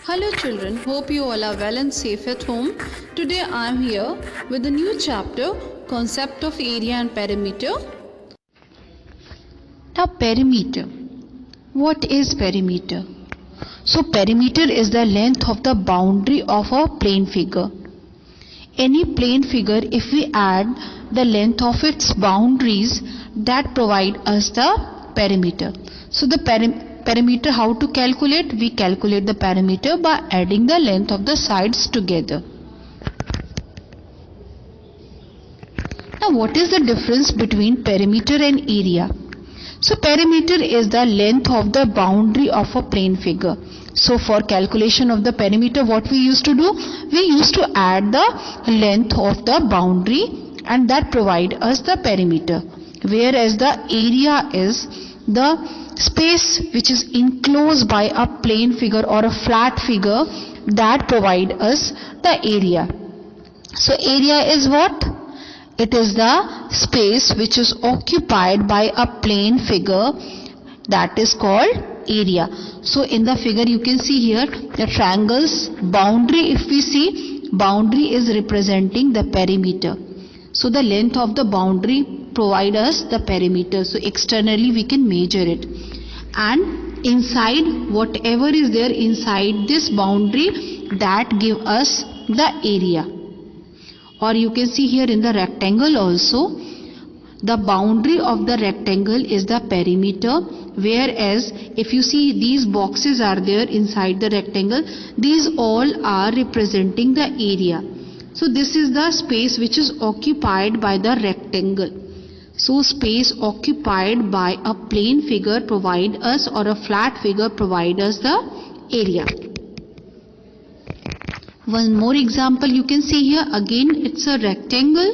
Hello children, hope you all are well and safe at home. Today I am here with a new chapter, Concept of Area and Perimeter. Now perimeter. What is perimeter? So perimeter is the length of the boundary of a plane figure. Any plane figure, if we add the length of its boundaries, that provide us the perimeter. So the perimeter, how to calculate? We calculate the perimeter by adding the length of the sides together. Now what is the difference between perimeter and area? So perimeter is the length of the boundary of a plane figure. So for calculation of the perimeter, what we used to do? We used to add the length of the boundary and that provide us the perimeter. Whereas the area is the space which is enclosed by a plane figure or a flat figure, that provide us the area. So area is what? It is the space which is occupied by a plane figure, that is called area. So in the figure you can see here the triangle's boundary. If we see, boundary is representing the perimeter. So the length of the boundary provide us the perimeter. So externally we can measure it. And inside, whatever is there inside this boundary, that give us the area. Or you can see here in the rectangle also, the boundary of the rectangle is the perimeter, whereas if you see these boxes are there inside the rectangle, these all are representing the area. So this is the space which is occupied by the rectangle. So space occupied by a plane figure provide us, or a flat figure provide us the area. One more example you can see here. Again it's a rectangle,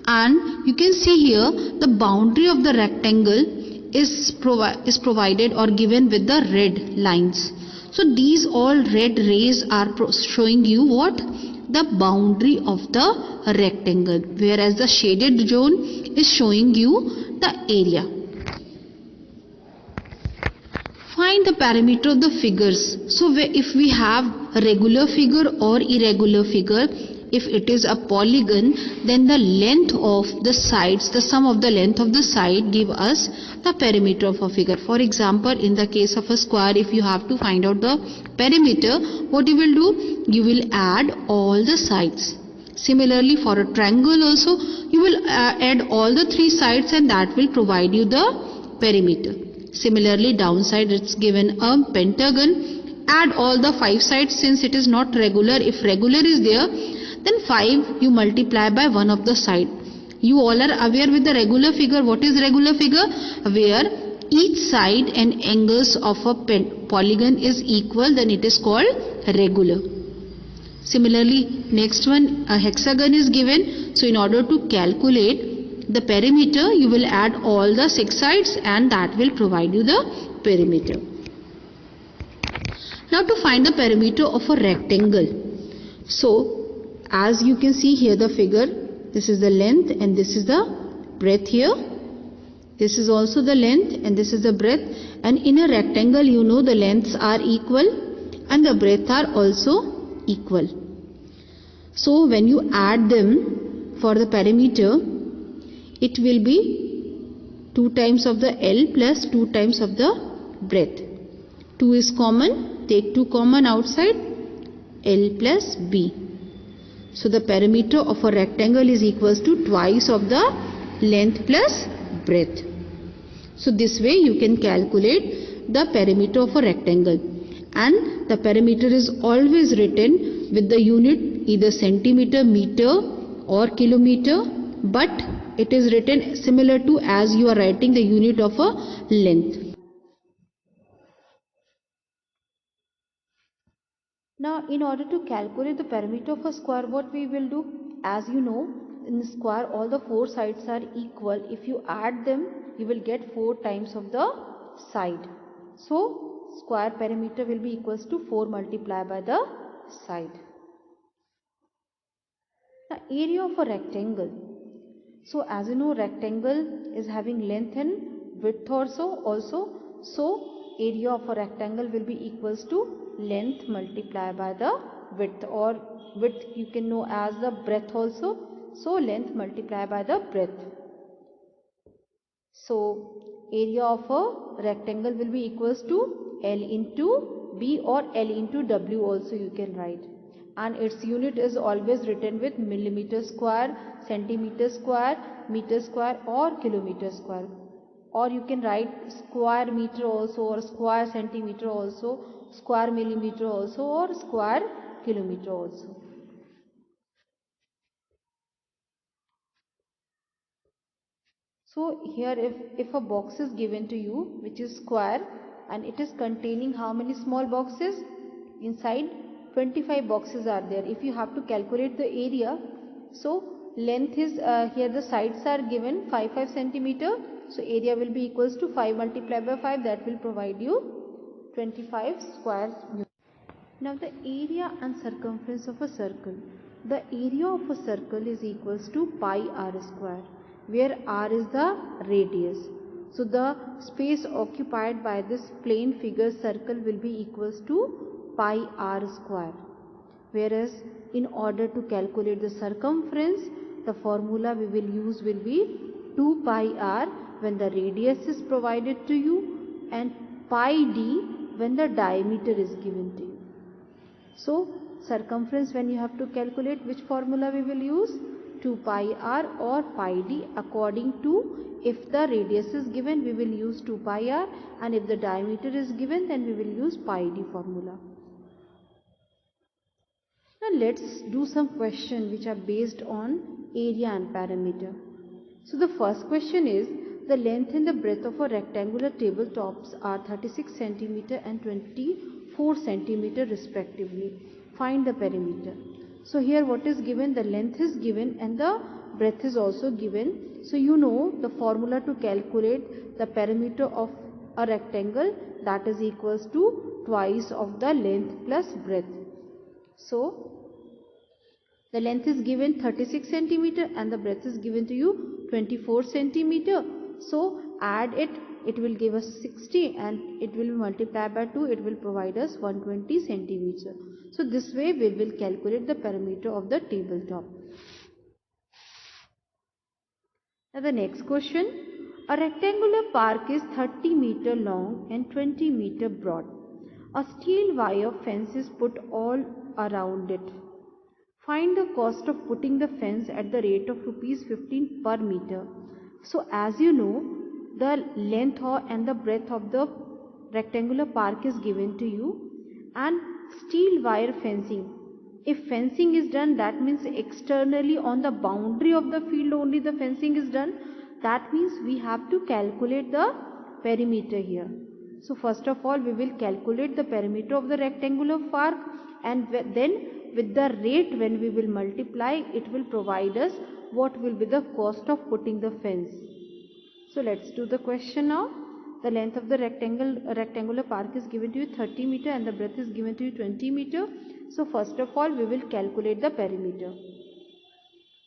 and you can see here the boundary of the rectangle is provided or given with the red lines. So these all red rays are showing you what? The boundary of the rectangle, whereas the shaded zone is showing you the area. Find the perimeter of the figures. So if we have a regular figure or irregular figure, if it is a polygon, then the length of the sides, the sum of the length of the side give us the perimeter of a figure. For example, in the case of a square, if you have to find out the perimeter, what you will do? You will add all the sides. Similarly, for a triangle also, you will add all the three sides and that will provide you the perimeter. Similarly, downside it's given a pentagon. Add all the 5 sides since it is not regular. If regular is there, then 5 you multiply by one of the side. You all are aware with the regular figure. What is regular figure? Where each side and angles of a polygon is equal, then it is called regular. Similarly, next one, a hexagon is given. So in order to calculate the perimeter, you will add all the 6 sides and that will provide you the perimeter. Now to find the perimeter of a rectangle. So as you can see here the figure, this is the length and this is the breadth here. This is also the length and this is the breadth. And in a rectangle, you know the lengths are equal and the breadth are also equal. So when you add them for the perimeter, it will be 2 times of the L plus 2 times of the breadth. 2 is common, take 2 common outside, L plus B. So the perimeter of a rectangle is equals to twice of the length plus breadth. So this way you can calculate the perimeter of a rectangle. And the perimeter is always written with the unit either centimeter, meter or kilometer, but it is written similar to as you are writing the unit of a length. Now in order to calculate the perimeter of a square, what we will do? As you know, in square all the 4 sides are equal. If you add them, you will get 4 times of the side. So square perimeter will be equals to 4 multiplied by the side. The area of a rectangle. So as you know, rectangle is having length and width also. So area of a rectangle will be equals to length multiplied by the width, or width you can know as the breadth also. So length multiplied by the breadth. So area of a rectangle will be equals to L into B, or L into W also you can write, and its unit is always written with millimeter square, centimeter square, meter square or kilometer square, or you can write square meter also, or square centimeter also, square millimeter also, or square kilometer also. So here if a box is given to you which is square and it is containing how many small boxes? Inside 25 boxes are there. If you have to calculate the area, so length is here the sides are given 5 centimeter. So area will be equals to 5 multiplied by 5, that will provide you 25 square units. Now the area and circumference of a circle. The area of a circle is equals to pi r square, where r is the radius. So the space occupied by this plane figure circle will be equals to pi r square. Whereas in order to calculate the circumference, the formula we will use will be 2 pi r when the radius is provided to you, and pi d when the diameter is given to you. So circumference, when you have to calculate, which formula we will use? 2 pi r or pi d, according to if the radius is given we will use 2 pi r, and if the diameter is given then we will use pi d formula. Now let's do some questions which are based on area and perimeter. So the first question is, the length and the breadth of a rectangular tabletops are 36 cm and 24 cm respectively. Find the perimeter. So here what is given? The length is given and the breadth is also given. So you know the formula to calculate the perimeter of a rectangle, that is equals to twice of the length plus breadth. So the length is given 36 cm and the breadth is given to you 24 cm. So add it, it will give us 60, and it will be multiplied by 2, it will provide us 120 cm. So this way we will calculate the perimeter of the tabletop. Now the next question, a rectangular park is 30 meter long and 20 meter broad. A steel wire fence is put all around it. Find the cost of putting the fence at the rate of rupees 15 per meter. So as you know, the length and the breadth of the rectangular park is given to you, and steel wire fencing. If fencing is done, that means externally on the boundary of the field only the fencing is done. That means we have to calculate the perimeter here. So first of all we will calculate the perimeter of the rectangular park, and then with the rate when we will multiply, it will provide us what will be the cost of putting the fence. So let's do the question now. The length of the rectangular park is given to you 30 meter and the breadth is given to you 20 meter. So first of all we will calculate the perimeter.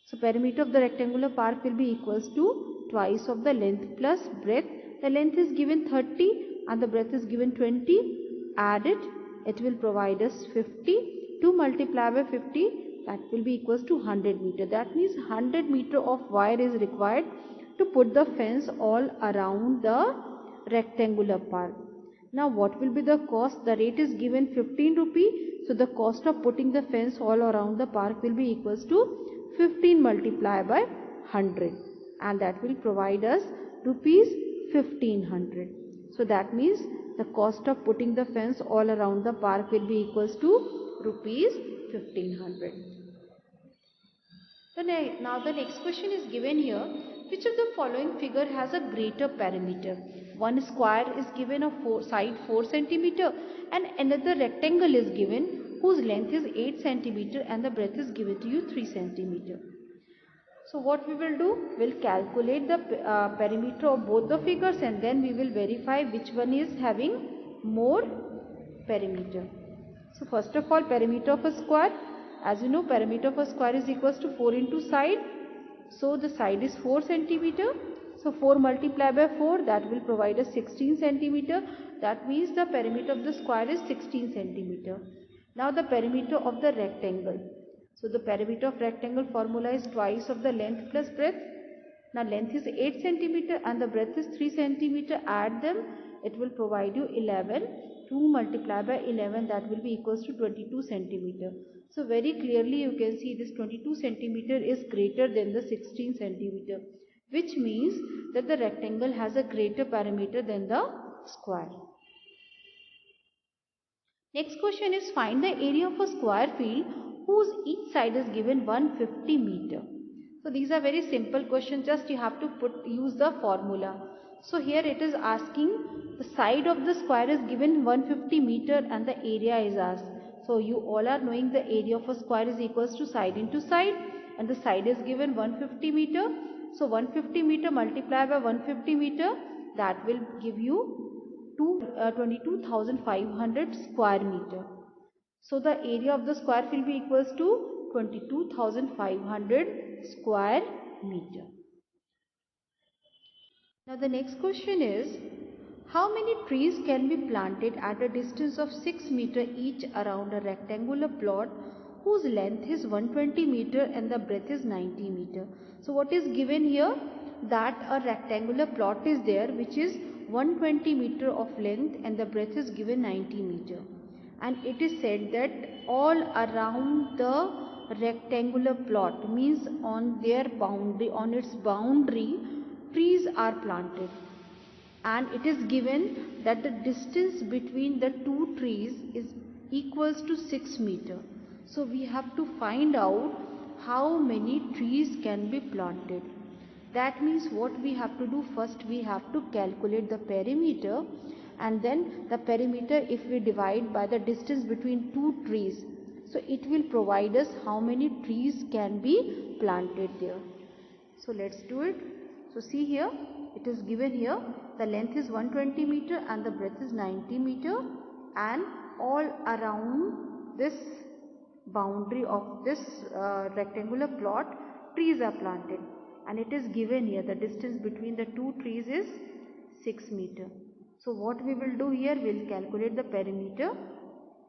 So perimeter of the rectangular park will be equals to twice of the length plus breadth. The length is given 30 and the breadth is given 20. Add it, it will provide us 50. 2 multiplied by 50, that will be equals to 100 meter. That means 100 meter of wire is required to put the fence all around the rectangular park. Now what will be the cost? The rate is given 15 rupee. So the cost of putting the fence all around the park will be equals to 15 multiplied by 100, and that will provide us rupees 1500. So that means the cost of putting the fence all around the park will be equals to rupees 1500. So now the next question is given here. Which of the following figure has a greater perimeter? One square is given of side 4 cm and another rectangle is given whose length is 8 cm and the breadth is given to you 3 cm. So what we will do? We will calculate the perimeter of both the figures, and then we will verify which one is having more perimeter. So first of all, perimeter of a square. As you know, perimeter of a square is equals to 4 into side. So the side is 4 cm. So 4 multiplied by 4, that will provide us 16 cm. that means the perimeter of the square is 16 centimeter. Now the perimeter of the rectangle. So the perimeter of rectangle formula is twice of the length plus breadth. Now length is 8 centimeter and the breadth is 3 centimeter. Add them, it will provide you 11. 2 multiplied by 11, that will be equals to 22 centimeter. So very clearly you can see this 22 centimeter is greater than the 16 centimeter, which means that the rectangle has a greater perimeter than the square. Next question is, find the area of a square field whose each side is given 150 meter. So these are very simple questions, just you have to use the formula. So here it is asking the side of the square is given 150 meter and the area is asked. So you all are knowing the area of a square is equals to side into side, and the side is given 150 meter. So 150 meter multiplied by 150 meter, that will give you 22,500 square meter. So the area of the square will be equals to 22,500 square meter. Now the next question is, how many trees can be planted at a distance of 6 meter each around a rectangular plot whose length is 120 meter and the breadth is 90 meter. So what is given here, that a rectangular plot is there which is 120 meter of length and the breadth is given 90 meter, and it is said that all around the rectangular plot, means on their boundary, on its boundary, trees are planted, and it is given that the distance between the two trees is equals to 6 meter. So we have to find out how many trees can be planted. That means what we have to do, first we have to calculate the perimeter, and then the perimeter if we divide by the distance between two trees, so it will provide us how many trees can be planted there. So let's do it. So see here, it is given here, the length is 120 meter and the breadth is 90 meter, and all around this boundary of this rectangular plot, trees are planted, and it is given here the distance between the two trees is 6 meter. So what we will do here, we will calculate the perimeter,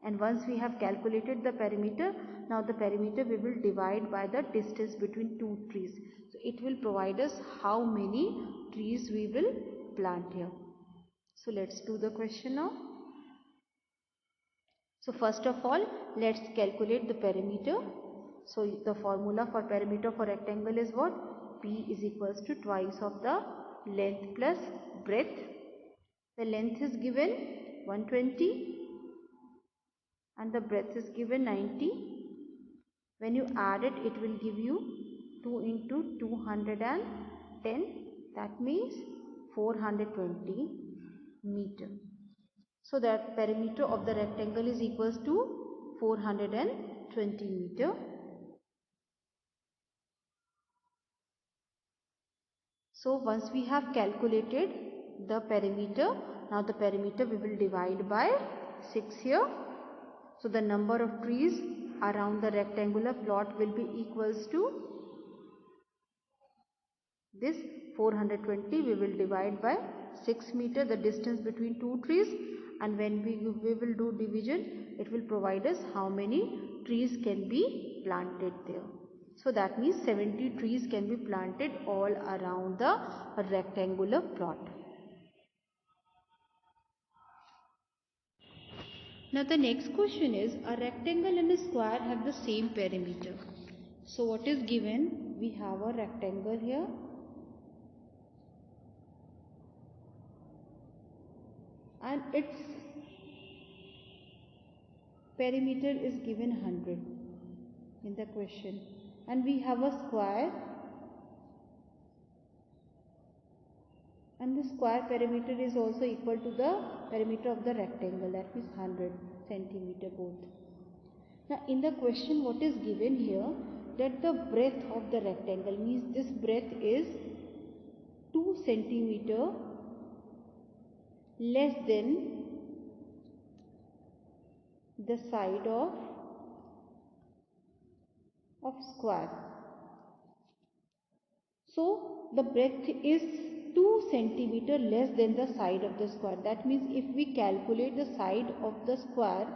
and once we have calculated the perimeter, now the perimeter we will divide by the distance between two trees. So it will provide us how many trees we will plant here. So let's do the question now. So first of all, let's calculate the perimeter. So the formula for perimeter for rectangle is what? P is equals to twice of the length plus breadth. The length is given 120 and the breadth is given 90. When you add it, it will give you 2 into 210, that means 420 meter. So that perimeter of the rectangle is equals to 420 meter. So once we have calculated the perimeter, now the perimeter we will divide by 6 here. So the number of trees around the rectangular plot will be equals to this 420, we will divide by 6 meter, the distance between two trees, and when we will do division, it will provide us how many trees can be planted there. So that means 70 trees can be planted all around the rectangular plot. Now the next question is, a rectangle and a square have the same perimeter. So what is given? We have a rectangle here, and its perimeter is given 100 in the question, and we have a square, and the square perimeter is also equal to the perimeter of the rectangle, that means 100 centimeter both. Now in the question what is given here, that the breadth of the rectangle, means this breadth is 2 centimeter less than the side of square. So the breadth is 2 centimeter less than the side of the square. That means if we calculate the side of the square,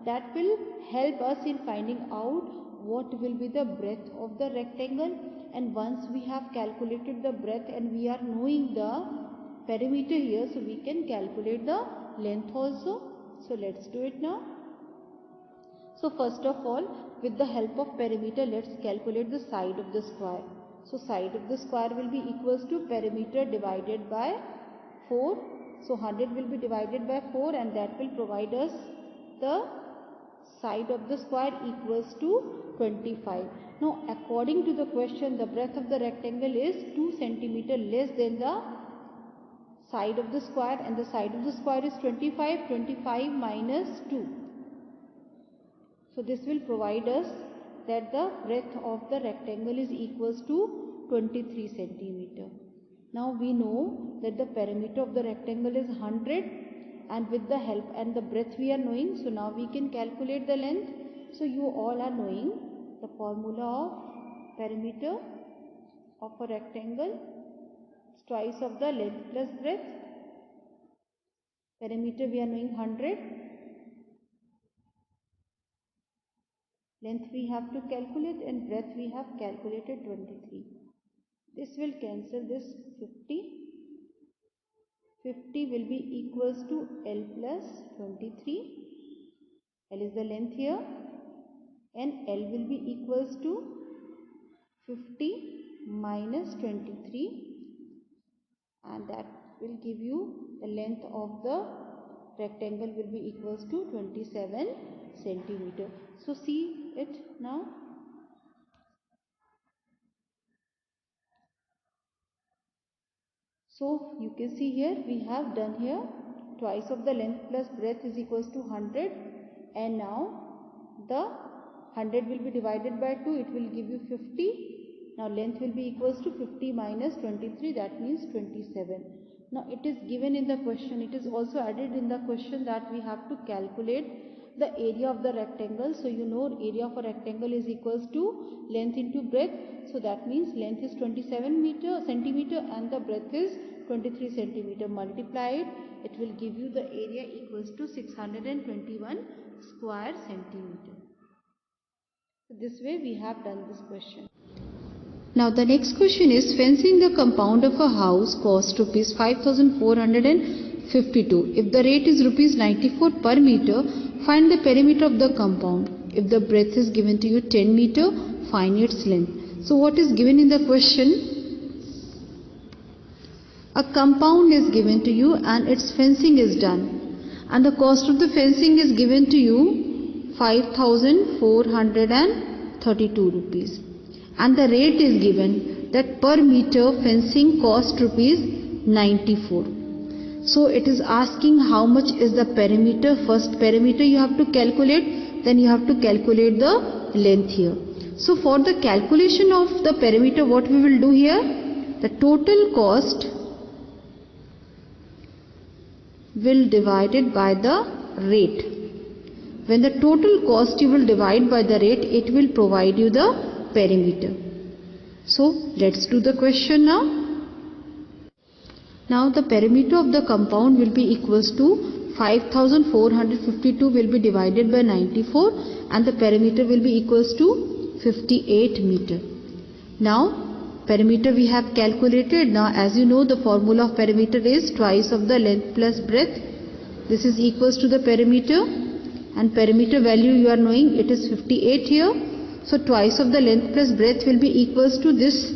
that will help us in finding out what will be the breadth of the rectangle. And once we have calculated the breadth and we are knowing the perimeter here, so we can calculate the length also. So let's do it now. So first of all, with the help of perimeter, let's calculate the side of the square. So side of the square will be equals to perimeter divided by 4. So 100 will be divided by 4 and that will provide us the side of the square equals to 25. Now according to the question, the breadth of the rectangle is 2 centimeter less than the side of the square, and the side of the square is 25. 25 minus 2. So this will provide us that the breadth of the rectangle is equals to 23 centimeter. Now we know that the perimeter of the rectangle is 100, and with the help and the breadth we are knowing, so now we can calculate the length. So you all are knowing the formula of perimeter of a rectangle. It's twice of the length plus breadth. Perimeter we are knowing 100. Length we have to calculate and breadth we have calculated 23. This will cancel this 50. 50 will be equals to L plus 23. L is the length here, and L will be equals to 50 minus 23, and that will give you the length of the rectangle will be equals to 27 centimeter. So see it now. So you can see here we have done here twice of the length plus breadth is equals to 100, and now the 100 will be divided by 2, it will give you 50. Now length will be equals to 50 minus 23, that means 27. Now it is given in the question, it is also added in the question that we have to calculate the area of the rectangle. So you know area of a rectangle is equals to length into breadth. So that means length is 27 centimeter and the breadth is 23 centimeter. Multiply it, it will give you the area equals to 621 square centimeter. So this way we have done this question. Now the next question is, fencing the compound of a house costs rupees 5,452. If the rate is rupees 94 per meter, find the perimeter of the compound. If the breadth is given to you 10 meter, find its length. So what is given in the question? A compound is given to you and its fencing is done, and the cost of the fencing is given to you 5,432 rupees, and the rate is given that per meter fencing cost rupees 94. So it is asking how much is the perimeter. First perimeter you have to calculate, then you have to calculate the length here. So for the calculation of the perimeter, what we will do here, the total cost will divide it by the rate. When the total cost you will divide by the rate, it will provide you the perimeter. So let's do the question now. Now the perimeter of the compound will be equals to 5,452 will be divided by 94, and the perimeter will be equals to 58 meter. Now perimeter we have calculated. Now as you know, the formula of perimeter is twice of the length plus breadth. This is equals to the perimeter, and perimeter value you are knowing, it is 58 here. So twice of the length plus breadth will be equals to this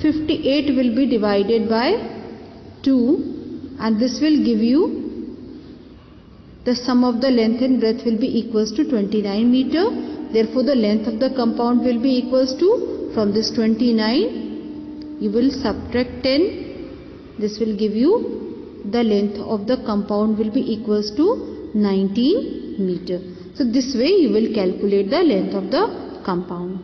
58 will be divided by 2, and this will give you the sum of the length and breadth will be equals to 29 meter. Therefore the length of the compound will be equals to, from this 29 you will subtract 10, this will give you the length of the compound will be equals to 19 meter. So this way you will calculate the length of the compound.